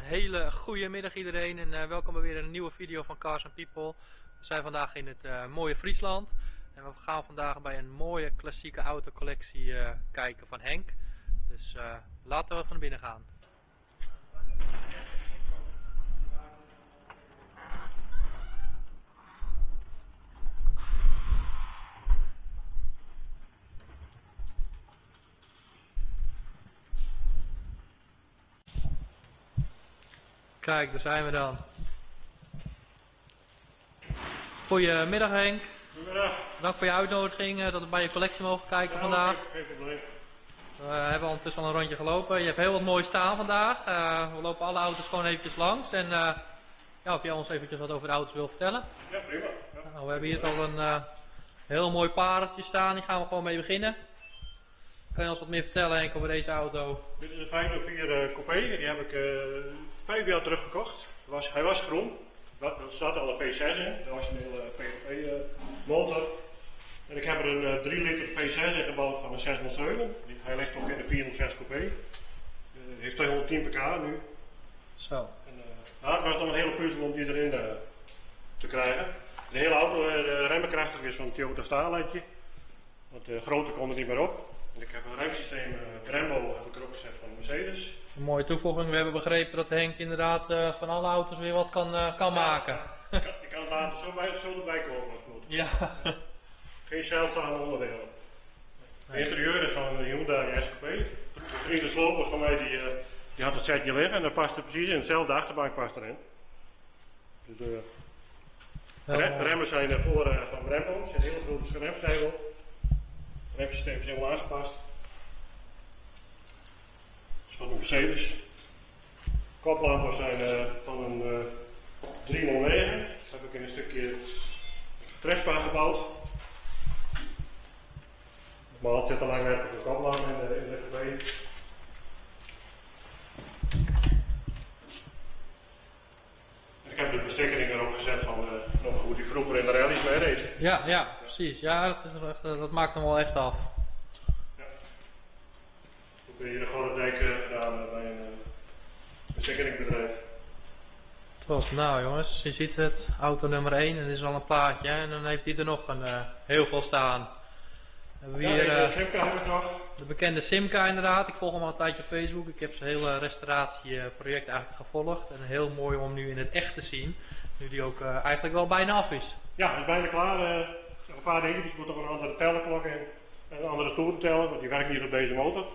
hele goede middag iedereen en welkom bij weer een nieuwe video van Cars and People. We zijn vandaag in het mooie Friesland en we gaan vandaag bij een mooie klassieke autocollectie kijken van Henk. Dus laten we van binnen gaan. Kijk, daar zijn we dan. Goedemiddag Henk. Goedemiddag. Bedankt voor je uitnodiging dat we bij je collectie mogen kijken vandaag. Geen probleem. We hebben ondertussen al een rondje gelopen. Je hebt heel wat moois staan vandaag. We lopen alle auto's gewoon eventjes langs. En ja, of jij ons eventjes wat over de auto's wil vertellen. Ja, prima. Ja. Nou, we hebben hier al een heel mooi pareltje staan. Die gaan we gewoon mee beginnen. Kan je ons wat meer vertellen Henk over deze auto? Dit is een 504 coupé. Die heb ik 5 jaar terug gekocht. Hij was groen. Er zat al een V6 in. Dat was een hele PGV motor. En ik heb er een 3 liter V6 in gebouwd van een 607. Hij ligt ook in de 406 coupé. Heeft 210 pk nu. Zo. En, het was dan een hele puzzel om die erin te krijgen. De hele auto, de remmenkrachtig is van een Toyota Starlightje. Want de grote kon er niet meer op. En ik heb een remsysteem Brembo heb ik erop gezet van Mercedes. Een mooie toevoeging. We hebben begrepen dat Henk inderdaad van alle auto's weer wat kan maken. Ik kan het later zo erbij komen als het moet. Ja. Geen zeldzame onderdelen. Het interieur is van een Hyundai SQP. De vriend de slopers van mij die had het setje liggen en dat paste precies in. Hetzelfde achterbank past erin. Dus de remmen zijn voor van Brembo. Ze zijn heel grote remstijl. Het remsysteem is helemaal aangepast. Dat is van een Mercedes. Koplampen zijn van een 309. Dat heb ik in een stukje Trespa gebouwd. Maar het zit al langwerpige koplamp in de coupé. Ik heb de bestikkering erop gezet van hoe die vroeger in de rallies mee reed. Ja, precies. Ja, dat maakt hem wel echt af. Ja. Ook hier de Gorredijk gedaan bij een bestikkeringbedrijf. Top. Nou jongens, je ziet het. Auto nummer 1 en dit is al een plaatje. En dan heeft hij er nog heel veel staan. We hebben hier Simca heb ik nog. de bekende Simca inderdaad. Ik volg hem al een tijdje op Facebook. Ik heb zijn hele restauratieproject eigenlijk gevolgd. En heel mooi om nu in het echt te zien. Nu die ook eigenlijk wel bijna af is. Ja, hij is bijna klaar. Een paar dingetjes, moet nog een andere tellerklok in. Een andere toerenteller, want die werkt niet op deze motor.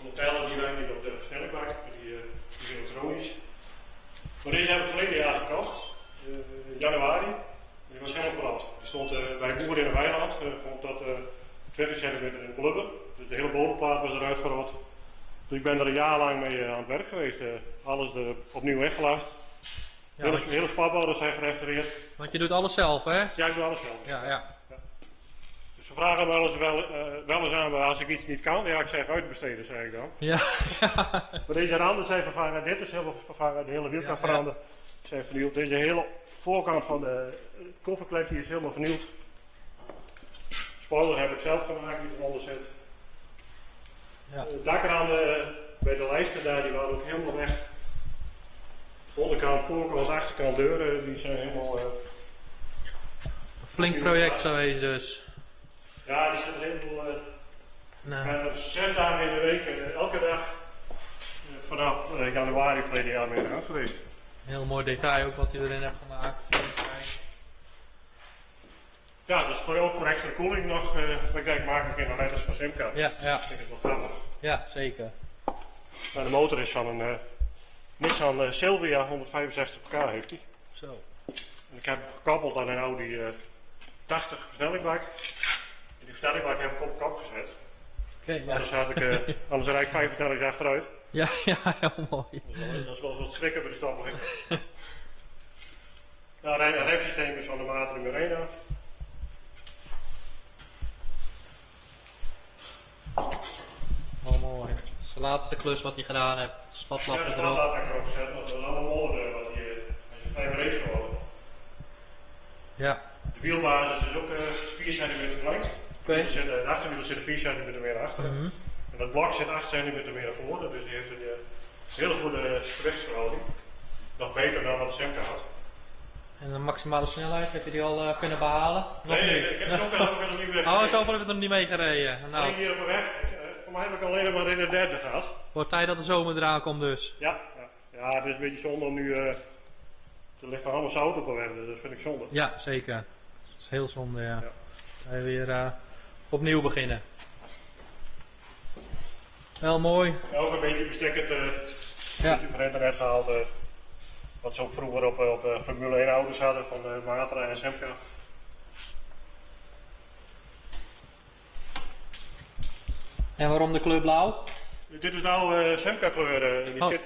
De teller die werkt niet op de versnellingbak, die is elektronisch. Maar deze heb ik verleden jaar gekocht, in januari. Die was helemaal verrand. Die stond bij een boer in een weiland, gewoon tot 20 centimeter in blubber. Dus de hele bovenplaat was eruit gerot. Dus ik ben er een jaar lang mee aan het werk geweest. Alles er opnieuw weggelast. Ja, Hele spatborden zijn gerestaureerd. want je doet alles zelf hè? Ja, ik doe alles zelf. Ja. Dus ze vragen wel eens aan me als ik iets niet kan. Ja, ik zeg uitbesteden, zeg ik dan. Ja. Maar deze randen zijn vervangen, dit is helemaal vervangen, de hele wielkant veranderd. Zijn vernieuwd. Deze hele voorkant van de kofferklep is helemaal vernieuwd. Spoiler heb ik zelf gemaakt die eronder zit. Ja. De dakramen bij de lijsten daar, die waren ook helemaal weg. Onderkant, voorkant, achterkant deuren, die zijn helemaal... Flink project geweest dus. Ja, die zitten helemaal... Nou. 6 dagen in de week, elke dag vanaf januari verleden jaar mee aan geweest. Heel mooi detail ook wat hij erin heeft gemaakt. Ja, dus ook voor extra koeling nog. Ik denk, maak ik in de letters van Simca. Ja. Ik vind het wel grappig. Ja, zeker. Maar de motor is van een Nissan Silvia, 165 pk heeft hij. Zo. En ik heb hem gekoppeld aan een Audi 80 versnellingbak. En die versnellingbak heb ik op kop gezet. Oké, ja. Anders rijd ik 35 jaar achteruit. Ja, heel mooi. Dat is wel wat schrikken bij de stoplicht. Nou, het remsysteem is van de Mater Murena. Oh, mooi. Dat is de laatste klus wat hij gedaan heeft. Ja, de Spatlappen erop. spatlappen heb ik erop gezet, want dat is allemaal molen wat hij is vrij breed geworden. Ja. De wielbasis is ook 4 cm blank. Oké. De achterwielen zitten 4 cm meer naar achteren. Mhm. En dat blok zit 8 cm meer naar voren, dus die heeft hele goede gewichtsverhouding. Nog beter dan wat de Semca had. En de maximale snelheid, heb je die al kunnen behalen? Nog Nee, niet? ik heb zoveel heb ik nog niet mee. Oh, zoveel heb ik nog niet meegereden. Alleen Nou, hier op mijn weg. Voor mij heb ik alleen maar in de derde gehad. wordt tijd dat de zomer eraan komt dus. Ja, het is een beetje zonde om nu. Er ligt nog allemaal zout op de weg, dus dat vind ik zonde. Ja, zeker. Dat is heel zonde, ja. Ja. Dan ga je weer opnieuw beginnen. Wel mooi. Ook een beetje bestekkend van internet gehaald. Wat ze ook vroeger op de Formule 1 auto's hadden van Matra en Semca. En waarom de kleur blauw? Dit is nou Semca kleur. Oké.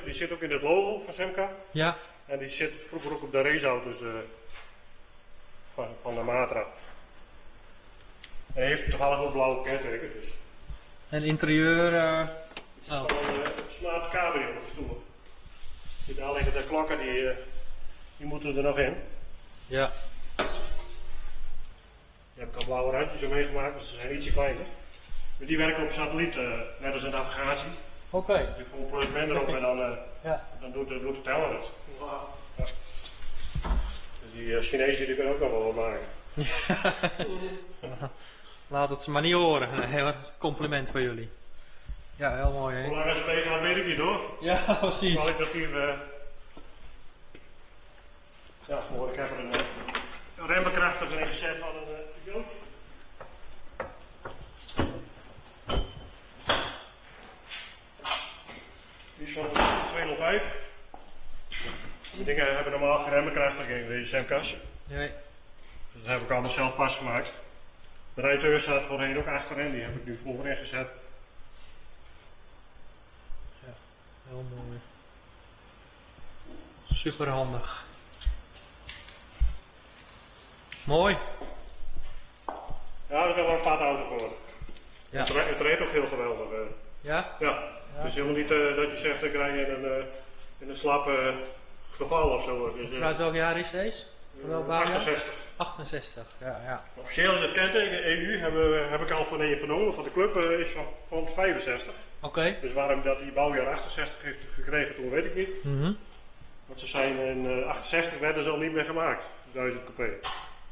Die zit ook in het logo van Semca. Ja, En die zit vroeger ook op de raceauto's van de Matra. En hij heeft toevallig ook blauwe kentekens. Dus. en interieur. Het is gewoon een smart cabrio op de stoel. Daar liggen de klokken, die moeten er nog in. Ja, Daar heb ik al blauwe randjes omheen gemaakt, dus ze zijn ietsje kleiner. Maar die werken op satelliet, net als in navigatie. oké. Je voelt plus min erop en Ja. dan doet de teller het. Ja. Dus die Chinezen die kunnen ook nog wel wat maken. Laat het ze maar niet horen. Nee, dat is een compliment voor jullie. Ja, heel mooi hè. Hoe lang is het meegaan, weet ik niet hoor. Ja, precies. Kwalitatief. Ja, hoor, ik heb er een remmenkrachtig in gezet van een pilootje. Die is van 205. Die dingen hebben normaal geen remmenkrachtig in deze Semca's. Nee. Dus dat heb ik allemaal zelf pas gemaakt. De rijtuur staat voorheen ook achterin, die heb ik nu voorin gezet. Ja, heel mooi. Super handig. Mooi. Ja, dat is wel een aparte auto geworden. Ja. Het rijdt ook heel geweldig. Ja? Ja, het is helemaal niet dat je zegt ik rij in een slap geval of zo. Dus, Uit welk jaar is deze? Van welk bouwjaar? 68. 68, ja. Officieel is het kenteken EU, heb ik al van een vernomen, van de club is van 65. Oké. Dus waarom dat die bouwjaar 68 heeft gekregen toen weet ik niet. Mhm. Want ze zijn in 68 werden ze al niet meer gemaakt, 1000 coupé.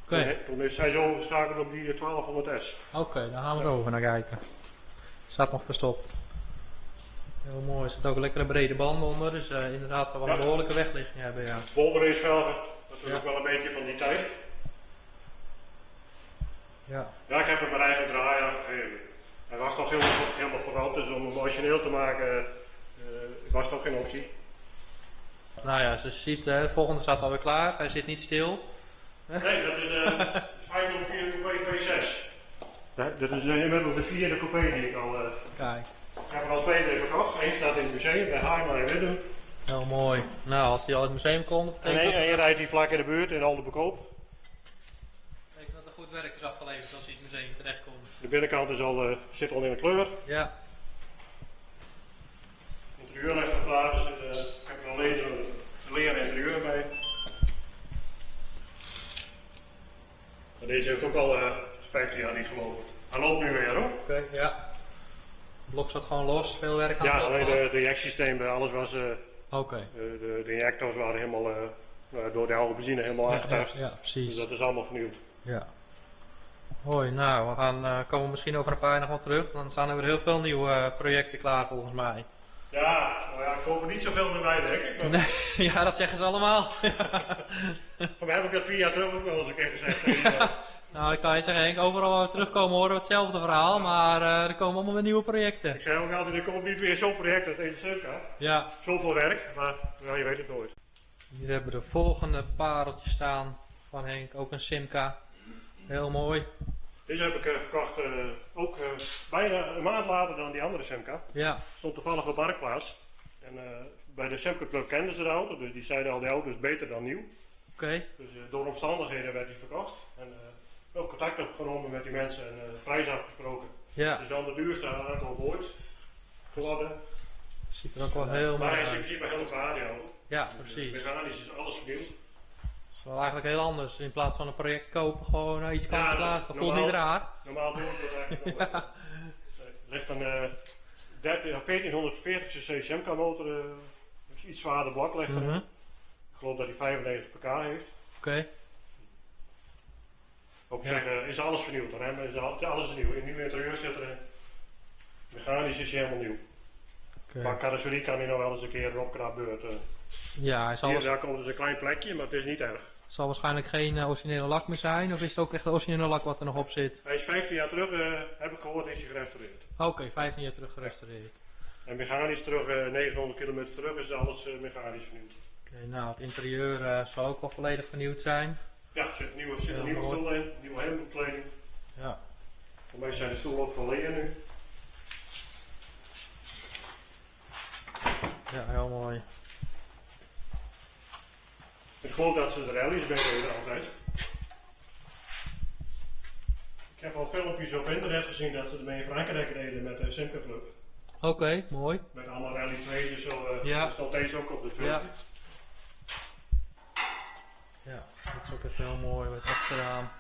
Oké. Toen zijn ze overgeschakeld op die 1200S. Oké, daar gaan we zo over naar kijken. Staat nog verstopt. Heel mooi. Er zit ook een lekkere brede band onder, dus inderdaad zal wel een behoorlijke wegligging hebben, ja. Wolveracevelgen, dat is ook wel een beetje van die tijd. Ja. Ja, ik heb hem mijn eigen draai aan gegeven. Hij was nog helemaal verand, dus om hem origineel te maken was nog geen optie. Nou ja, zoals je ziet, de volgende staat alweer klaar. Hij zit niet stil. Nee, dat is de 504 Coupé V6. Ja, dit is inmiddels de vierde coupé die ik al... Kijk, Ik heb er al twee mee verkocht. Eén staat in het museum bij Haarlem en Widdum. heel mooi. Nou, als hij al in het museum komt, En betekent één rijdt hier vlak in de buurt in Oldenbekoop. dat er goed werk is afgeleverd als hij in het museum terechtkomt. De binnenkant is zit al in de kleur. Ja, Het interieur ligt al klaar, dus ik heb er alleen een leren interieur bij. En deze heeft ook al 15 jaar niet gelopen. Hij loopt nu weer hoor. oké, ja. Het blok zat gewoon los, veel werk aan Ja, het alleen opbouwen. de injectiesysteem bij alles was... Oké. de injectors waren helemaal door de oude benzine helemaal aangetast. Ja, Dus precies. dat is allemaal vernieuwd. Ja. Hoi, nou, we gaan, komen misschien over een paar jaar nog wel terug. Want dan staan er weer heel veel nieuwe projecten klaar volgens mij. Ja, nou ja, ik koop er niet zoveel meer bij denk ik. Maar Nee, ja, dat zeggen ze allemaal. voor mij heb ik dat 4 jaar terug ook wel eens een keer gezegd. Nou, ik kan je zeggen, Henk, overal waar we terugkomen horen we hetzelfde verhaal. Maar er komen allemaal weer nieuwe projecten. Ik zei ook altijd, er komt niet weer zo'n project uit deze Semca. Ja. Zoveel werk, maar ja, je weet het nooit. Hier hebben we de volgende pareltjes staan van Henk. Ook een Simca. Heel mooi. Deze heb ik gekocht ook bijna een maand later dan die andere Semca. Ja. Stond toevallig op Marktplaats. En bij de Semca Club kenden ze de auto, dus die zeiden al, de auto is beter dan nieuw. Oké. Dus door omstandigheden werd die verkocht. En ook contact opgenomen met die mensen en prijs afgesproken. Ja. Dus dan de duurste aankoop ooit geworden. Ziet er ook wel heel Maar mooi hij is in uit. principe een hele radio. Ja, Dus, precies. mechanisch is alles vernieuwd. Het is wel eigenlijk heel anders. In plaats van een project kopen, gewoon iets kopen klaar. Dat voelt normaal- niet raar. Normaal doen we dat eigenlijk nog wel. Er ligt een 1440 cc Semca motor, dus iets zwaarder blok ligt erin. Ik geloof dat hij 95 pk heeft. Oké. Ook zeggen, is alles vernieuwd. De remmen is alles nieuw. In nieuw interieur zit erin. Mechanisch is hij helemaal nieuw. Maar carrosserie kan hij nog wel eens een keer een opknapbeurt. Ja, hij zal Hier daar komt dus een klein plekje, maar het is niet erg. Het zal waarschijnlijk geen originele lak meer zijn, of is het ook echt de originele lak wat er nog op zit? Hij is 15 jaar terug, heb ik gehoord, is hij gerestaureerd. Oké, 15 jaar terug gerestaureerd. En mechanisch terug, 900 kilometer terug, is alles mechanisch vernieuwd. Oké, nou het interieur zal ook wel volledig vernieuwd zijn. Ja, er zit een nieuwe stoel in, nieuwe hemdbekleding. Ja. Voor mij zijn de stoelen ook van leer nu. Ja, heel mooi. Ik geloof dat ze de rallies bij deden altijd. Ik heb al filmpjes op internet gezien dat ze ermee in Frankrijk reden met de Simca Club. Oké, mooi. Met allemaal rally 2, dus zo Ja. stond deze ook op de filmpje. Ja. Ja, dat is ook echt heel mooi met achteraan.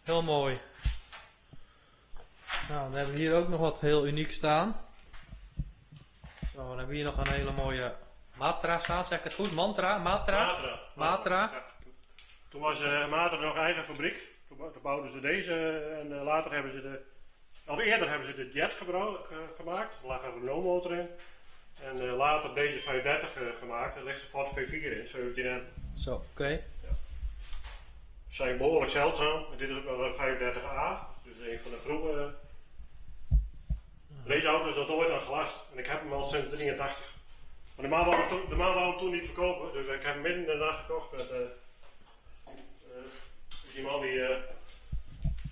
Heel mooi. Nou, dan hebben we hier ook nog wat heel uniek staan. Zo, dan hebben we hier nog een hele mooie Matra staan, zeg ik het goed? Matra? Matra? Matra. Ja. Toen was Matra nog eigen fabriek. Toen bouwden ze deze en later hebben ze eerder hebben ze de Jet gemaakt. Er lag een Renault motor in. En later deze 530 gemaakt. Er ligt een Ford V4 in, 17N. Zo, oké. Ja. Ze zijn behoorlijk zeldzaam. Dit is ook wel een 530A. Dus een van de vroege. Deze auto is nog nooit aan gelast. En ik heb hem al sinds 83. Maar de man wou hem toen niet verkopen. Dus ik heb hem midden in de nacht gekocht met die man die.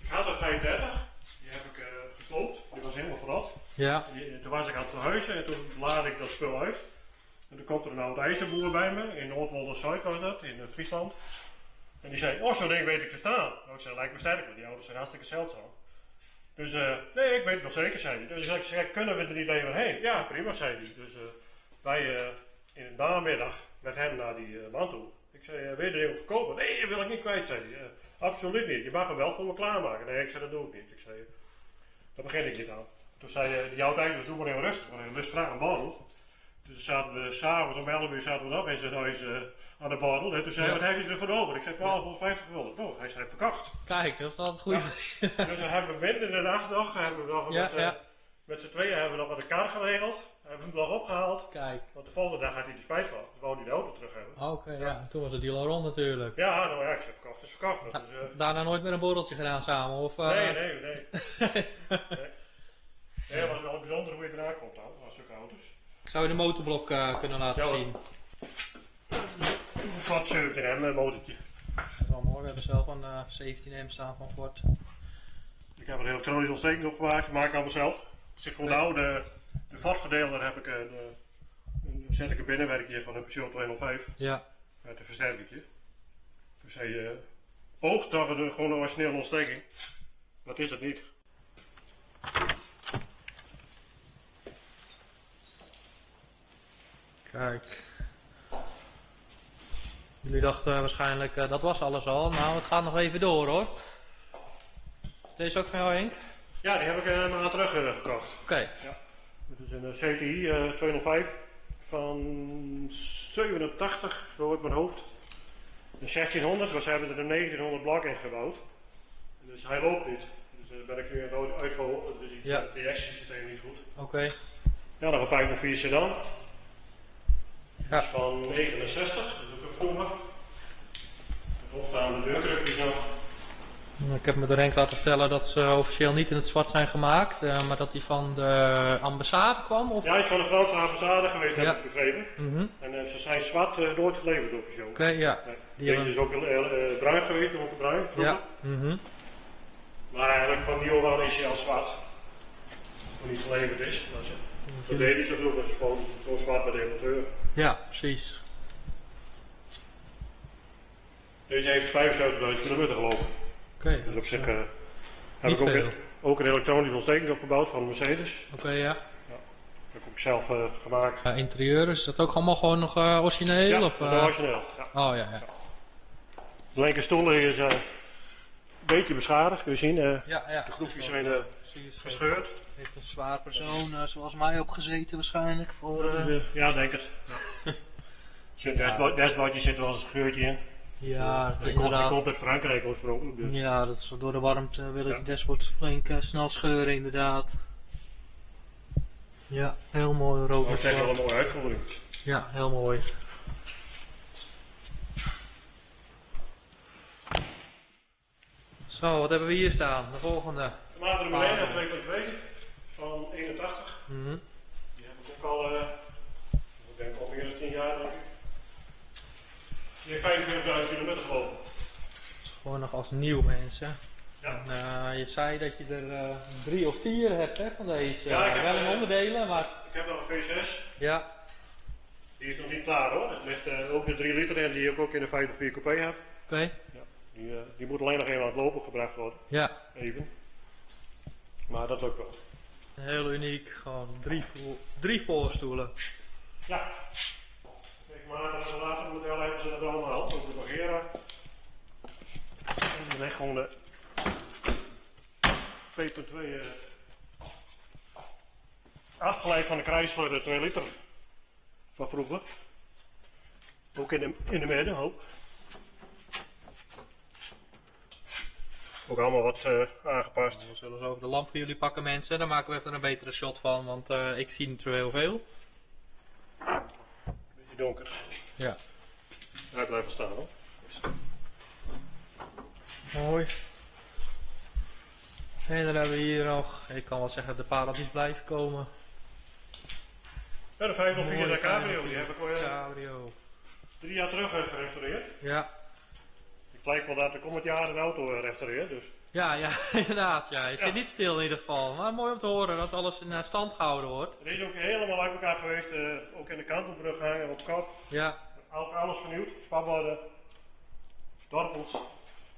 Ik had een 530. Die heb ik gesloopt. Die was helemaal verrot. Ja. Toen was ik aan het verhuizen en toen laadde ik dat spul uit. En toen komt er een oud ijzerboer bij me, in Noordwolder-Zuid was dat, in Friesland. En die zei, oh zo'n ding weet ik te staan. Nou, ik zei, lijkt me sterk, want die auto's zijn hartstikke zeldzaam. Dus nee, ik weet het wel zeker, zei hij. Dus ik zei, kunnen we er niet even heen? Ja, prima, zei hij. Dus wij in de namiddag met hem naar die man toe. Ik zei, wil je de ding verkopen? Nee, dat wil ik niet kwijt, zei hij. Absoluut niet, je mag hem wel voor me klaarmaken. Nee, ik zei, dat doe ik niet. Ik zei, daar begin ik niet aan. Toen zei die oud ijzer, doe maar heel rustig, maar heel rustig aan borrel. Dus zaten we s'avonds om 11 uur zaten we nog in zijn huis aan de borrel. En toen zei hij, wat heb je ervoor over? Ik zei 1250 gulden. Oh, hij zei, verkocht. Kijk, dat is wel een goede. Ja. Dus dan hebben we midden in de nacht nog, met z'n tweeën hebben we nog een kar geregeld. Hebben we hem nog opgehaald. Kijk. Want de volgende dag had hij er spijt van. Dan wou hij de auto terug hebben. Oké, ja. Toen was het deal al rond natuurlijk. Ja, nou ja, ik zei verkocht is verkocht. Dus, Daarna nooit meer een borreltje gedaan samen? Of, nee. Nee, dat was wel bijzonder hoe je eraan komt dan, als zulke auto's. Zou je de motorblok kunnen laten zien? Een Ford 17M motortje. Dat is wel mooi, we hebben zelf een 17M staan van Ford. Ik heb een elektronische ontsteking opgemaakt, maak ik allemaal zelf. Er zit gewoon de oude, de Ford-verdeler heb ik, zet ik een binnenwerkje van een Peugeot 205. Ja. Met een versterkertje. Dus hij oogt toch gewoon een originele ontsteking. Dat is het niet. Kijk. Jullie dachten waarschijnlijk dat was alles al. Nou, het gaat nog even door hoor. Is deze ook van jou, Henk? Ja, die heb ik een maand terug gekocht. Oké. Ja. Dit is een CTI 205 van 87, zo uit mijn hoofd. Een 1600, maar ze hebben er een 1900 blok in gebouwd. Dus hij loopt niet. Dus daar ben ik nu een uitval, dus het DX-systeem niet goed. Oké. Ja, nog een 504 sedan. Ja. Dat is van 69, dat is ook een vroeger. Het opstaande deurkrukjes nog. Ik heb me door Henk laten vertellen dat ze officieel niet in het zwart zijn gemaakt, maar dat die van de ambassade kwam? Of? Ja, hij is van de Franse ambassade geweest, heb ik begrepen. En ze zijn zwart nooit geleverd door Peugeot. Oké, ja. Deze is ook bruin geweest, donkerbruin vroeger. Ja. Maar eigenlijk van Nio is hij al zwart. Toen niet geleverd is. Dat deed hij zo vroeger, dus gewoon zwart bij de importeur. Ja, precies. Deze heeft 75.000 kilometer gelopen. Oké. Dus op zich heb ik ook een elektronische ontsteking opgebouwd van Mercedes. Oké, ja. Dat heb ik ook zelf gemaakt. Interieur, is dat ook allemaal gewoon nog origineel? Ja, of, origineel. Ja. Oh ja. De linkerstoel is beetje beschadigd, kun je zien. Ja, de groefjes zijn precies. verscheurd. Heeft een zwaar persoon zoals mij opgezeten waarschijnlijk. Voor, Ja, denk het. Ja. Zijn dashboardje zit wel eens een scheurtje in. ja, Die inderdaad. komt uit Frankrijk oorspronkelijk. Dus. Ja, dat is door de warmte willen Ja. die dashboards flink snel scheuren inderdaad. Ja, heel mooi rood Dat met is echt wel zwart. een mooie uitvoering. Ja, heel mooi. Zo, wat hebben we hier staan? De volgende. Tomaten nummer 1 en 2.2 van 81. Mhm. Die heb ik ook al, ik denk al meer dan 10 jaar denk ik. Die heeft 45.000 kilometer gelopen. Gewoon nog als nieuw mensen. Ja. En, je zei dat je er 3 of 4 hebt hè, van deze. Ja, ik heb, wel in onderdelen, maar Ik heb nog een V6. ja. Die is nog niet klaar hoor. Er ligt ook de 3 liter in die ik ook in de 504 coupé heb. Oké. Ja. Die moet alleen nog even aan het lopen gebracht worden. Ja. Even. Maar dat lukt wel. Heel uniek. Gewoon 3 voorstoelen. Ja. Kijk, maar als later model hebben ze dat allemaal. Ook de Bagheera. En dan echt gewoon de 2.2 afgeleid van de kruis voor de 2 liter van vroeger. Ook in de midden, hoop. Ook allemaal wat aangepast. We zullen zo over de lamp voor jullie pakken mensen. Daar maken we even een betere shot van, want ik zie niet zo heel veel. Beetje donker. Ja. Hij blijft staan hoor. Mooi. En dan hebben we hier nog, ik kan wel zeggen, de pareltjes blijven komen. Ja, de 504 Mooie de cabrio, die heb ik al Cabrio. 3 jaar terug gerestaureerd. Ja. Het lijkt wel dat ik om het jaar een auto restaureer, dus. Ja, inderdaad. Ja. Je zit Ja. niet stil in ieder geval. Maar mooi om te horen dat alles in stand gehouden wordt. Er is ook helemaal uit elkaar geweest, ook in de kantelbrug hangen op kop. Ja. Ook alles vernieuwd, spatborden, dorpels,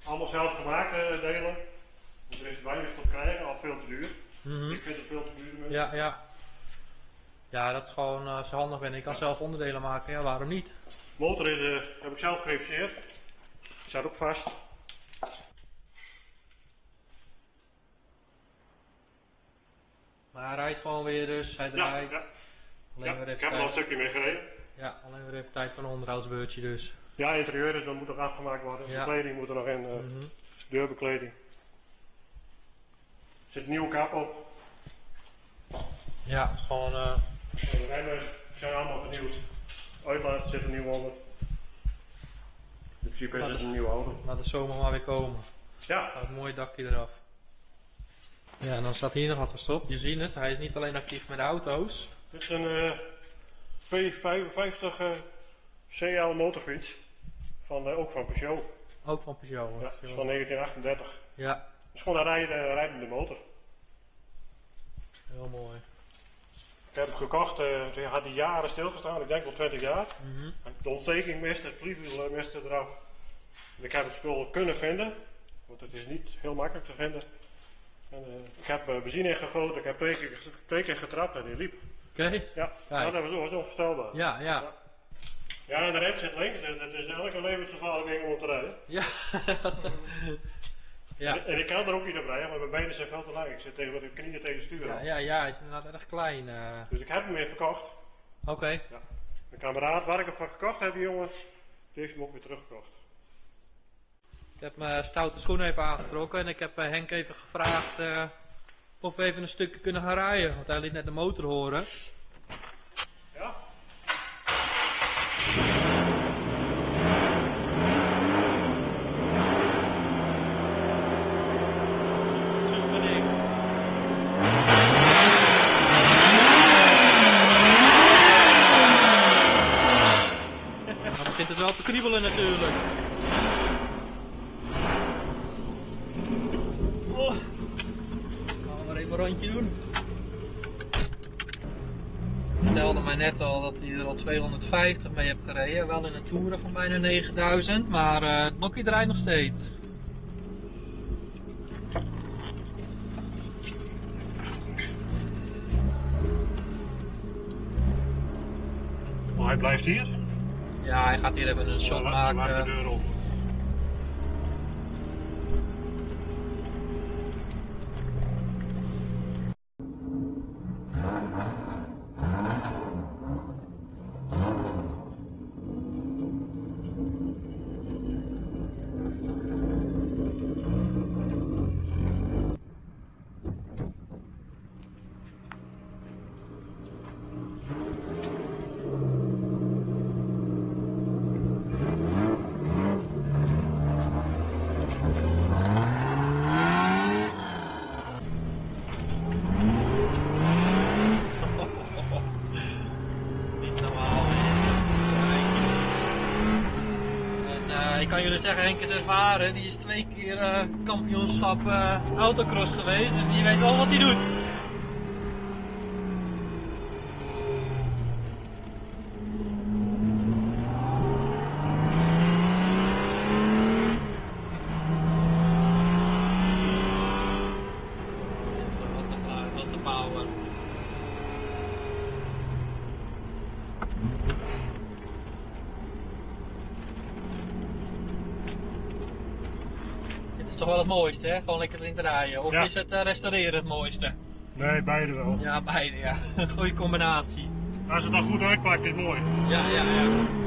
allemaal zelf gemaakt delen. Dus er is weinig te krijgen, al veel te duur. Mhm. Ik vind het veel te duur. Ja. Ja, dat is gewoon als je handig bent. Ik kan zelf onderdelen maken. Ja, waarom niet? Motor is, heb ik zelf gereviseerd. Die staat ook vast. Maar hij rijdt gewoon weer dus. Hij draait. Ja. Alleen Ja, weer ik even heb er al een tijd. stukje mee gereden. Ja, alleen weer even tijd voor een onderhoudsbeurtje dus. Ja, interieur is, dat moet nog afgemaakt worden. Ja. De kleding moet er nog in, Mhm. deurbekleding. Er zit een nieuwe kap op. Ja, het is gewoon. De remmen zijn allemaal vernieuwd. Uitlaat zit er nieuw onder. In principe is het een nieuwe auto. Laat de zomer maar weer komen. Ja, Gaat het mooie dakje eraf. Ja, en dan staat hier nog wat verstopt. Je ziet het, hij is niet alleen actief met de auto's. dit is een P55 CL motorfiets. Ook van Peugeot. Ook van Peugeot. Ja, dat is van 1938. Ja, Het is gewoon een rijdende motor. heel mooi. Ik heb hem gekocht, toen had hij jaren stilgestaan, ik denk wel 20 jaar. Mhm. De ontsteking miste, het vliegwiel miste eraf. En ik heb het spul kunnen vinden, want het is niet heel makkelijk te vinden. En, ik heb benzine ingegoten, ik heb twee keer getrapt en die liep. Oké. Ja, Kijk. dat was onvoorstelbaar. Ja. Ja, en de rem zit links, dus het is eigenlijk een levensgevaarlijk ding om te rijden. Ja. Ja. En ik kan er ook niet op rijden, maar mijn benen zijn veel te lang. Ik zit tegen met de knieën tegen het stuur aan. Ja, hij is inderdaad erg klein. Dus ik heb hem weer verkocht. Oké. Ja. Mijn kameraad waar ik hem van gekocht heb, die jongen, die heeft hem ook weer teruggekocht. Ik heb mijn stoute schoenen even aangetrokken en ik heb Henk even gevraagd of we even een stukje kunnen gaan rijden. Want hij liet net de motor horen. Ja? Super ding. Dan begint het wel te kriebelen natuurlijk. Oh. Gaan we maar even een rondje doen. Hij vertelde mij net al dat hij er al 250 mee heeft gereden. Wel in een toeren van bijna 9000, maar het blokje draait nog steeds. Maar hij blijft hier. Ja, hij gaat hier even een shot Maak de maken. deur open. wil zeggen, Henk is ervaren. Die is 2 keer kampioenschap autocross geweest, dus die weet wel wat hij doet. Wat te geluid, wat te power. Dit is toch wel het mooiste, hè? Gewoon lekker erin draaien. Of Ja. is het restaureren het mooiste? Nee, beide wel. Ja, beide, ja. Goeie combinatie. Als het dan goed uitpakt is het mooi. Ja, ja, ja.